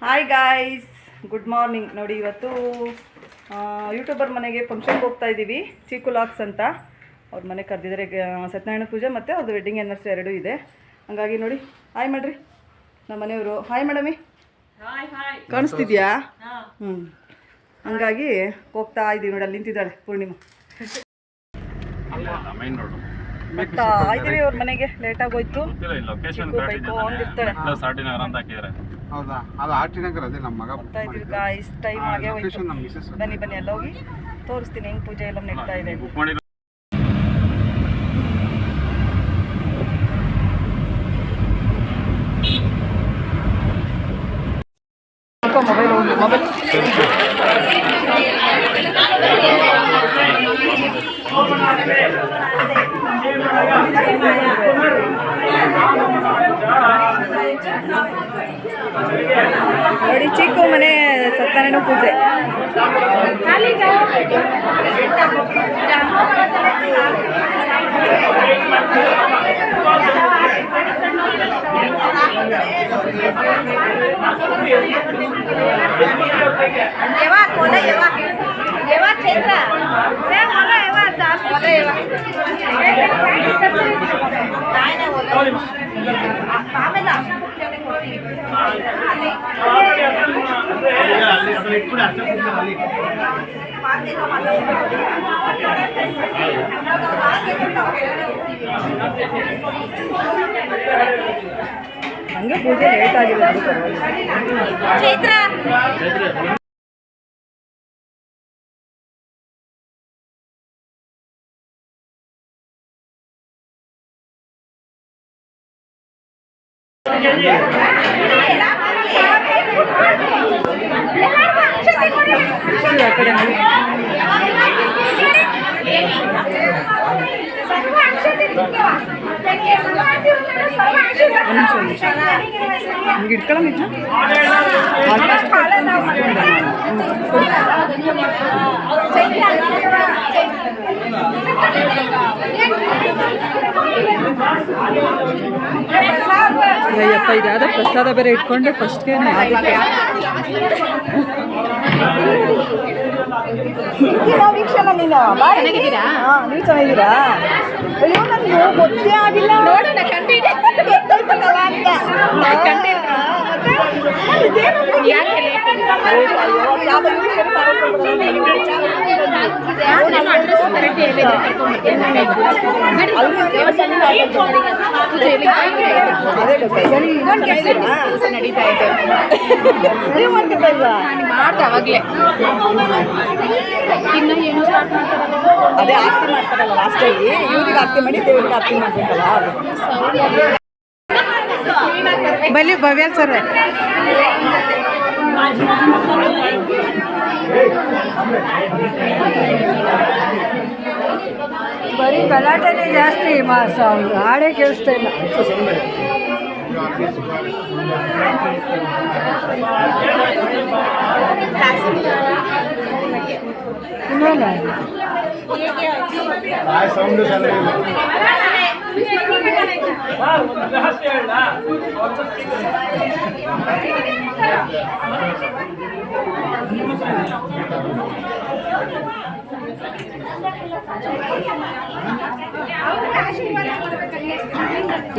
Hi guys, good morning. ನೋಡಿ, ಇವತ್ತು YouTuber ಮನೆಗೆ ಫಂಕ್ಷನ್ಗೆ ಹೋಗ್ತಾ ಇದ್ದೀವಿ. ಚೀಕು ಲಾಕ್ಸ್ ಅಂತ ಅವ್ರ ಮನೆ ಕರೆದಿದ್ದಾರೆ. ಸತ್ಯನಾರಾಯಣ ಪೂಜೆ ಮತ್ತು ಅವ್ರದ್ದು ವೆಡ್ಡಿಂಗ್ ಆ್ಯನಿವರ್ಸರಿ ಎರಡೂ ಇದೆ. ಹಾಗಾಗಿ ನೋಡಿ, ಹಾಯ್ ಮಾಡ್ರಿ ನಮ್ಮ ಮನೆಯವರು. ಹಾಯ್ ಮೇಡಮಿ, ಕಾಣಿಸ್ತಿದ್ಯಾ? ಹಂಗಾಗಿ ಹೋಗ್ತಾ ಇದ್ದೀವಿ. ನೋಡಿ, ಅಲ್ಲಿ ನಿಂತಿದ್ದಾಳೆ ಪೂರ್ಣಿಮಾ. ಬರ್ತಾ ಇದ್ದೀವಿ ಅವ್ರ ಮನೆಗೆ. ಲೇಟಾಗಿ ಹೋಯ್ತು. ಹೌದಾ, ಅದು ಆರ್ಟಿ ನಗರ, ಅದೇ ನಮ್ಮ ಮಗ. ಬರ್ತಾ ಇದ್ದೀವಿ ಗಾಯ್ಸ್, ಟೈಮ್ ಆಗೇ ಹೋಯ್ತು. ಬನ್ನಿ ಬನ್ನಿ, ಎಲ್ಲ ಹೋಗಿ ತೋರಿಸ್ತೀನಿ ಹೆಂಗೆ ಪೂಜೆ ಎಲ್ಲ ನಡೀತಾ ಇದೆ. ಮೊಬೈಲ್ ನೋಡಿ, ಚಿಕ್ಕು ಮನೆ ಸತ್ಯನಾರಾಯಣ ಪೂಜೆ. ಹಂಗೆ ಪೂಜೆ ಲೇಟ್ ಆಗಿರೋದು. ಚೈತ್ರ ಇಟ್ಕೊಳ್ಳ ಅಯ್ಯಪ್ಪ, ಇದಾದ ಪ್ರಸಾದ ಬೇರೆ ಇಟ್ಕೊಂಡೆ ಫಸ್ಟ್ಗೆ. ವೀಕ್ಷಣ, ನೀನು ಚೆನ್ನಾಗಿದ್ದೀರಾ? ನೀವು ಚೆನ್ನಾಗಿದ್ದೀರಾ? ಅಯ್ಯೋ, ನನಗೆ ಗೊತ್ತೇ ಆಗಿಲ್ಲ. ನೋಡೋಣ, ಗೊತ್ತಾಯ್ತಲ್ಲ ಅಂತ. ಅವಾಗಲೇ ಇನ್ನು ಏನು ಸ್ಟಾರ್ಟ್ ಮಾಡ್ತಾರಲ್ಲ, ಅದೇ ಆರತಿ ಮಾಡ್ತಾರಲ್ಲ ಲಾಸ್ಟಲ್ಲಿ. ಇವ್ರಿಗೆ ಆರತಿ ಮಾಡಿ ದೇವ್ರಿಗೆ ಆರತಿ ಮಾಡ್ಬೇಕಲ್ಲ. ಬಲಿ ಭವ್ಯ ಸರ್. ಬರೀ ಗಲಾಟೆನೇ ಜಾಸ್ತಿ. ಹಾಡೇ ಕೇಳಿಸ್ತಾ ಇಲ್ಲ.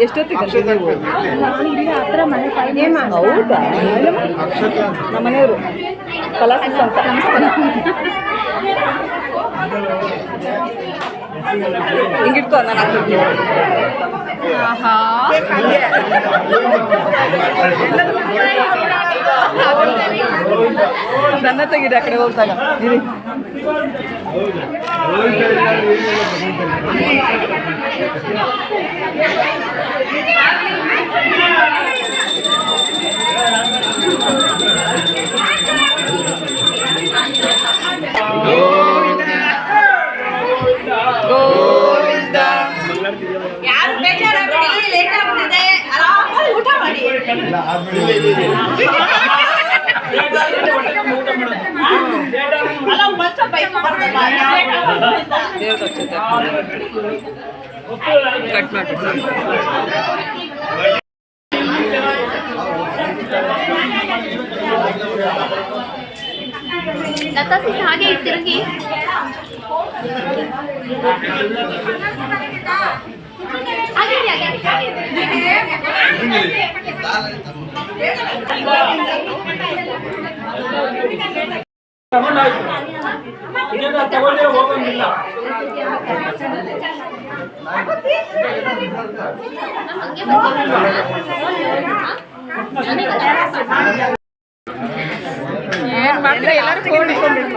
ಎಷ್ಟೊತ್ತಿಗೆ? ಹತ್ರ ಮನೆ. ಹೌದಾ? ನಮ್ಮ ಮನೆಯವರು ಕಲಾಸಿಸ್ ಅಂತ. ನಮಸ್ಕಾರ. ಹಿಂಗಿಟ್ಕೊ, ನಾನು ಹಾಕ್ತೀನಿ. ನನ್ನ ತೆಗೀರಿ ಆ ಕಡೆ ಹೋಗ್ದಾಗ. ಯಾರು ಬೇಜಾರಾಗಬೇಡಿ, ಲೇಟ್ ಆಗ್ಬಿಟ್ಟಿದೆ, ಆರಾಮಾಗಿ ಊಟ ಮಾಡಿ. ಅಲ್ಲ, ಒಂದ್ ಸ್ವಲ್ಪ ಕಟ್ ಮಾಡಿ. ಲತಾ ಸಿಸ್ ಹಾಗೆ ತಿರುಗಿ ತಗೊಂಡೇ ಹೋಗಂಗಿಲ್ಲ. ಏನು ಮಾಡ್ತಾರೆ ಎಲ್ಲರೂ ಕೇಳಿಕೊಂಡಿರು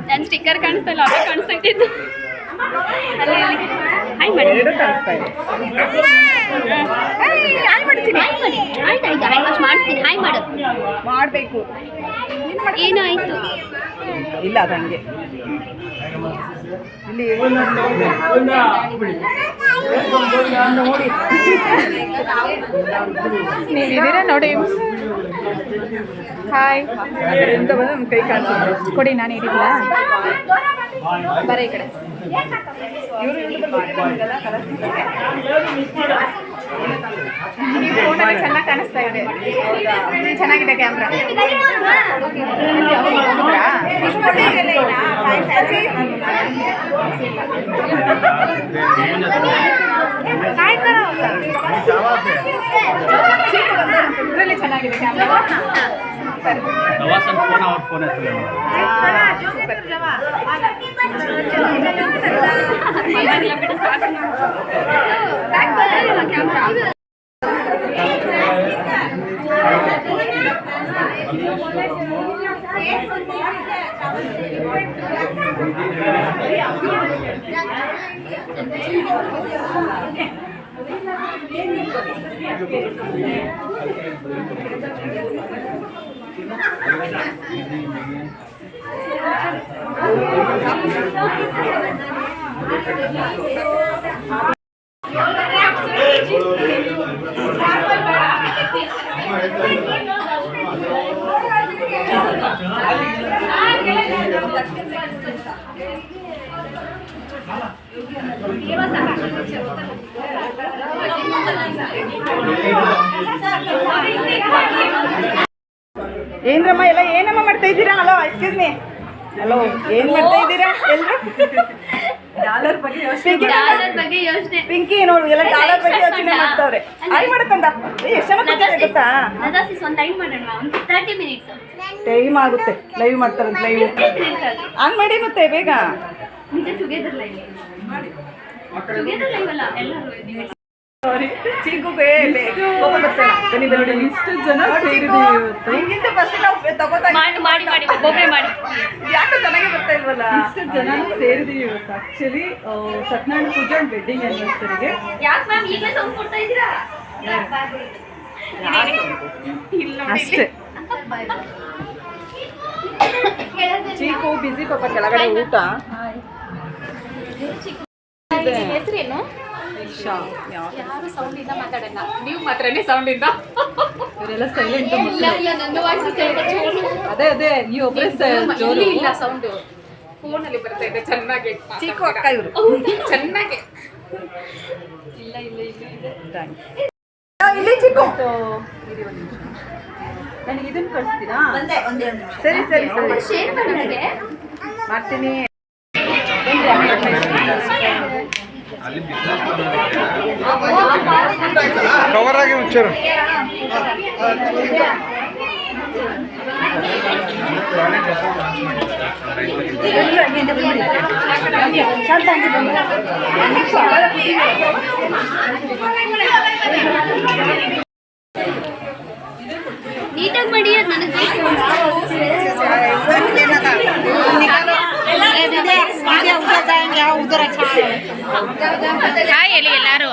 ನನ್ನ ಸ್ಟಿಕ್ಕರ್ ಕಾಣಿಸ್ತಾ ಇಲ್ಲ ಅವೇ ಕಾಣಿಸ್ತಿದ್ದು ಹಾಯ್ ಮಾಡಿ ಎರಡು ಕಾಣಿಸ್ತಾ ಇದೆ ಹಾಯ್ ಮಾಡ್ತೀನಿ ಹಾಯ್ ಮಾಡಿ ಆಯ್ತಾಯ್ತು ಹಾಯ್ ವಾಶ್ ಮಾಡಿಸ್ತೀನಿ ಹಾಯ್ ಮಾಡು ಮಾಡಬೇಕು ಏನಾಯ್ತು ಇಲ್ಲ ಅದು ಹಂಗೆ ಇಲ್ಲಿ ನೋಡಿ ನೀವಿದ್ದೀರಾ ನೋಡಿ. ಹಾಯ್ ಅದರಿಂದ ಬಂದು ನಮ್ಮ ಕೈ ಕಾಣಿಸ್ತಾರೆ ಕೊಡಿ, ನಾನು ಇಡಿಲ್ಲ. ಬರ ಈ ಕಡೆ. ಇವರು ಈ ಫೋಟೋಲ್ಲಿ ಚೆನ್ನಾಗಿ ಕಾಣಿಸ್ತಾ ಇದೆ. ಚೆನ್ನಾಗಿದೆ ಕ್ಯಾಮ್ರಾ. ಇದರಲ್ಲಿ ಚೆನ್ನಾಗಿದೆ ಕ್ಯಾಮ್ರಾ. ಏನ್ರಮ್ಮ ಎಲ್ಲ ಏನಮ್ಮ ಮಾಡ್ತಾ ಇದ್ದೀರಾ? ಹಲೋ ಎಕ್ಸ್ಕ್ಯೂಸ್ ಮೀ, ಹಲೋ ಏನು ಮಾಡ್ತಾ ಇದ್ದೀರಾ ಎಲ್ಲರೂ? ಡಾಲರ್ ಬಗ್ಗೆ ಯೋಚನೆ ಪಿಂಕಿ ನೋಡು ಎಲ್ಲ ಡಾಲರ್ ಬಗ್ಗೆ ಯೋಚನೆ ಮಾಡ್ತಾವ್ರೆ. ಆಯ್ ಮಾಡಕ್ಕಂದ ಎಷ್ಟು ಜನ ಕೂತಿದ್ದಾರೆ ಗೊತ್ತಾ? ಲತಾ ಸಿಸ್ ಒಂದು ಟೈಮ್ ಮಾಡೋಣ, ಒಂದು 30 ಮಿನಿಟ್ಸ್ ಟೈಮ್ ಆಗುತ್ತೆ, ಲೈವ್ ಮಾಡ್ತಾರಂತ. ಲೈವ್ ಆನ್ ಮಾಡಿ ಮತ್ತೆ ಬೇಗ. ನಿಜ ಟುಗೆದರ್ ಲೈವ್ ಅಲ್ಲ ಎಲ್ಲರೂ. ಸಾರಿ ಚೀಕುಗೆ ಕೋಪ ಬರ್ತಾಳೆ. ಬನ್ನಿ ಬನ್ನಿ ಬನ್ನಿ. ಇಷ್ಟು ಜನ ಸೇರಿದ್ದೀವಿ ಇವತ್ತು. ಹಿಂಗಿಂತ ಫಸ್ಟ್ ನಾವು ತಗೋತಾ ಮಾಡಿ ಮಾಡಿ ಮಾಡಿ ಒಬ್ಬೊಬ್ಬರೇ ಮಾಡಿ. ಯಾಕೆ ಚೆನ್ನಾಗಿ ಬರ್ತಾ ಇಲ್ವಲ್ಲ? ಇಷ್ಟು ಜನ ಸೇರಿದ್ದೀವಿ ಇವತ್ತು. ಆಕ್ಚುಲಿ ಸತ್ಯನಾರಾಯಣ ಪೂಜೆ ಅಂಡ್ ವೆಡ್ಡಿಂಗ್ ಆನಿವರ್ಸರಿಗೆ. ಯಾಕೆ ಮ್ಯಾಮ್ ಈಗಲೇ ಸೌಂಡ್ ಕೊಡ್ತಾ ಇದ್ದೀರಾ? ಅಷ್ಟೇ. ಚೀಕು ಬಿಸಿ ಪಾಪ ಕೆಳಗಡೆ ಊಟ. ಹೆಸರೇನು? ಯಾರು ಸೌಂಡ್ ಇಂದ ಮಾತಾಡಲ್ಲ, ನೀವು ಮಾತ್ರನೇ ಸೌಂಡ್ ಇಂದ. ಇವರೆಲ್ಲ ಸೈಲೆಂಟ್. ಇಲ್ಲ ಇಲ್ಲ, ನನ್ನ ವಾಯ್ಸ್ ಅದೇ ಅದೇ ನೀವು ಒಬ್ಬರೇ ಜೋರು. ಇಲ್ಲ ಸೌಂಡ್ ಫೋನಲ್ಲಿ ಬರ್ತಾ ಇದೆ ಚೆನ್ನಾಗಿ. ಚೀಕು ಅಕ್ಕ ಇವರು ಚೆನ್ನಾಗಿ. ಇಲ್ಲ ಇಲ್ಲ ಇಲ್ಲ ಇಲ್ಲಿ ಚಿಕ್ಕು. ನನಗೆ ಇದನ್ನು ಕಳಿಸ್ತೀರಾ? ಸರಿ ಸರಿ ಸರಿ ಶೇರ್ ಮಾಡಿ ಮಾಡ್ತೀನಿ. ಕವರ್ ಆಗಿ ಮುಚ್ಚರು. ನೀಟಾಗಿ ಮಾಡಿ, ಅದು ನನಗೆ ಹಾಯ್ ಹೇಳಿ ಎಲ್ಲರೂ.